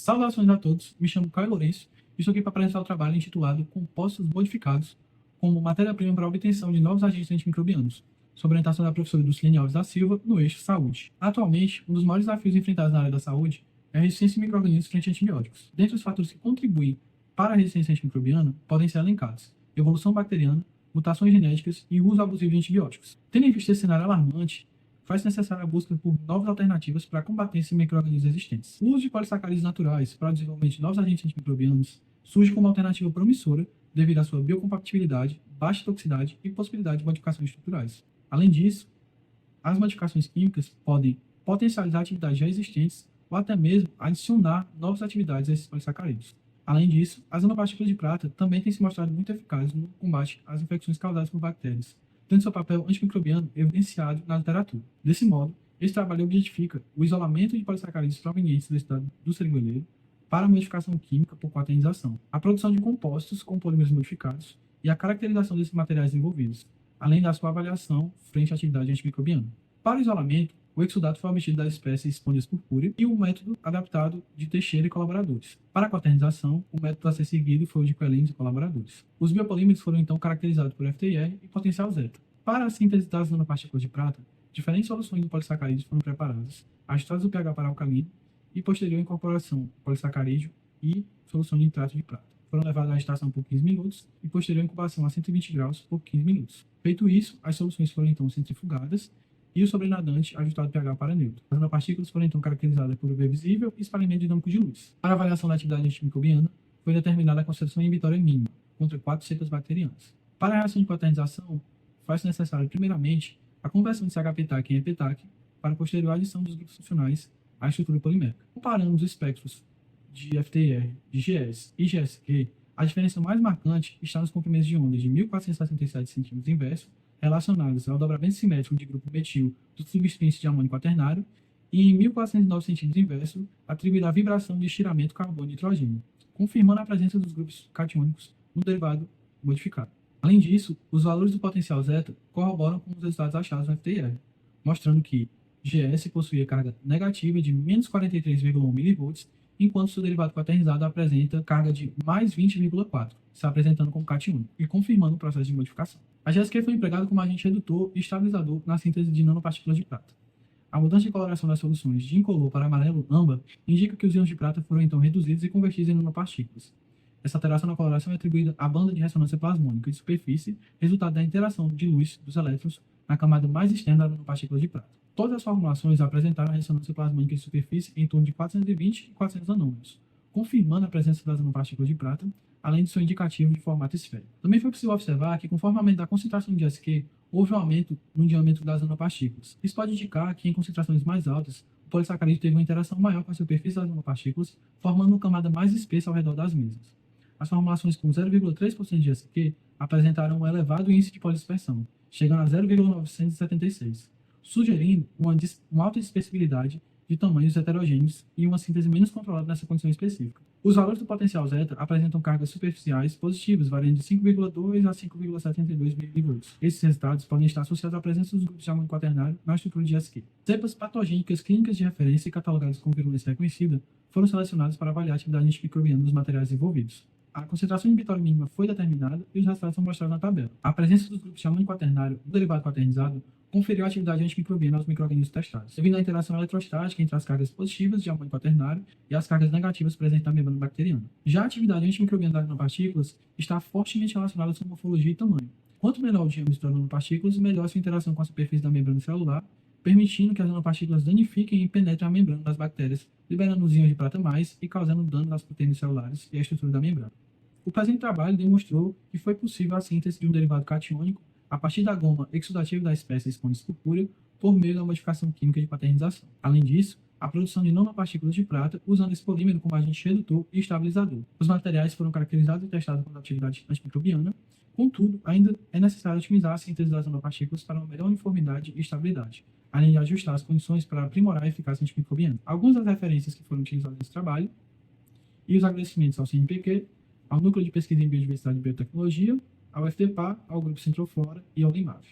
Saudações a todos, me chamo Caio Lourenço e estou aqui para apresentar o trabalho intitulado Compostos Modificados como matéria-prima para a obtenção de novos agentes antimicrobianos, sob orientação da professora Dulcilene Alves da Silva, no eixo Saúde. Atualmente, um dos maiores desafios enfrentados na área da saúde é a resistência de micro-organismos frente a antibióticos. Dentre os fatores que contribuem para a resistência antimicrobiana, podem ser elencados evolução bacteriana, mutações genéticas e uso abusivo de antibióticos. Tendo em vista esse cenário alarmante, faz necessária a busca por novas alternativas para combater esses micro-organismos existentes. O uso de polissacarídeos naturais para o desenvolvimento de novos agentes antimicrobianos surge como alternativa promissora devido à sua biocompatibilidade, baixa toxicidade e possibilidade de modificações estruturais. Além disso, as modificações químicas podem potencializar atividades já existentes ou até mesmo adicionar novas atividades a esses polissacarídeos. Além disso, as nanopartículas de prata também têm se mostrado muito eficazes no combate às infecções causadas por bactérias, tendo seu papel antimicrobiano evidenciado na literatura. Desse modo, esse trabalho objetifica o isolamento de polissacarídeos provenientes do estado do seringueiro para a modificação química por quaternização, a produção de compostos com polímeros modificados e a caracterização desses materiais envolvidos, além da sua avaliação frente à atividade antimicrobiana. Para o isolamento, o exudato foi obtido das espécies Spondias purpurea e o método adaptado de Teixeira e colaboradores. Para a quaternização, o método a ser seguido foi o de Coelhin's e colaboradores. Os biopolímeros foram então caracterizados por FTIR e potencial zeta. Para a síntese das nanopartículas de prata, diferentes soluções de polissacarídeos foram preparadas, ajustadas o pH para alcalino e posterior incorporação de polissacarídeo e solução de nitrato de prata. Foram levadas à agitação por 15 minutos e posterior incubação a 120 graus por 15 minutos. Feito isso, as soluções foram então centrifugadas e o sobrenadante ajustado pH para neutro. As nanopartículas foram então caracterizadas por UV visível e espalhamento dinâmico de luz. Para a avaliação da atividade antimicrobiana, foi determinada a concentração inibitória mínima contra 4 cepas bacterianas. Para a reação de quaternização, faz-se necessário, primeiramente, a conversão de CH-PTAC em EPTAC para a posterior adição dos grupos funcionais à estrutura polimérica. Comparando os espectros de FTIR, de GS e GSQ, a diferença mais marcante está nos comprimentos de ondas de 1467 cm inverso, relacionados ao dobramento simétrico de grupo metil do substrício de amônio quaternário, e em 1409 cm inverso, atribuída à vibração de estiramento carbono-nitrogênio, confirmando a presença dos grupos catiônicos no derivado modificado. Além disso, os valores do potencial zeta corroboram com os resultados achados no FTIR, mostrando que GS possuía carga negativa de menos 43,1 mV, enquanto seu derivado quaternizado apresenta carga de mais 20,4, se apresentando como catiônico, e confirmando o processo de modificação. A GSQ foi empregada como agente redutor e estabilizador na síntese de nanopartículas de prata. A mudança de coloração das soluções de incolor para amarelo âmbar indica que os íons de prata foram então reduzidos e convertidos em nanopartículas. Essa alteração na coloração é atribuída à banda de ressonância plasmônica de superfície, resultado da interação de luz dos elétrons na camada mais externa da nanopartícula de prata. Todas as formulações apresentaram a ressonância plasmônica de superfície em torno de 420 e 400 nanômetros, confirmando a presença das nanopartículas de prata, além de seu indicativo de formato esférico. Também foi possível observar que, conforme o aumento da concentração de GSQ, houve um aumento no diâmetro das nanopartículas. Isso pode indicar que, em concentrações mais altas, o polissacarídeo teve uma interação maior com a superfície das nanopartículas, formando uma camada mais espessa ao redor das mesmas. As formulações com 0,3% de GSQ apresentaram um elevado índice de polispersão, chegando a 0,976, sugerindo uma alta dispersibilidade de tamanhos heterogêneos e uma síntese menos controlada nessa condição específica. Os valores do potencial zeta apresentam cargas superficiais positivas, variando de 5,2 a 5,72 mV. Esses resultados podem estar associados à presença dos grupos de amônio quaternário na estrutura de GSQ. Cepas patogênicas clínicas de referência e catalogadas com virulência reconhecida foram selecionadas para avaliar a atividade antimicrobiana dos materiais envolvidos. A concentração inibitória mínima foi determinada e os resultados são mostrados na tabela. A presença dos grupos de amônio quaternário no derivado quaternizado conferiu a atividade antimicrobiana aos micro-organismos testados, devido à interação eletrostática entre as cargas positivas de amônio quaternário e as cargas negativas presentes na membrana bacteriana. Já a atividade antimicrobiana das nanopartículas está fortemente relacionada à sua morfologia e tamanho. Quanto menor o diâmetro das nanopartículas, melhor sua interação com a superfície da membrana celular, permitindo que as nanopartículas danifiquem e penetrem a membrana das bactérias, liberando os íons de prata mais e causando dano nas proteínas celulares e à estrutura da membrana. O presente trabalho demonstrou que foi possível a síntese de um derivado catiônico a partir da goma exudativa da espécie Spondias purpurea por meio da modificação química de quaternização. Além disso, a produção de nanopartículas de prata usando esse polímero como agente redutor e estabilizador. Os materiais foram caracterizados e testados com atividade antimicrobiana, contudo, ainda é necessário otimizar a síntese das nanopartículas para uma melhor uniformidade e estabilidade, além de ajustar as condições para aprimorar a eficácia antimicrobiana. Algumas das referências que foram utilizadas nesse trabalho e os agradecimentos ao CNPq, ao Núcleo de Pesquisa em Biodiversidade e Biotecnologia, ao FDPA, ao Grupo Centroflora e ao LIMAV.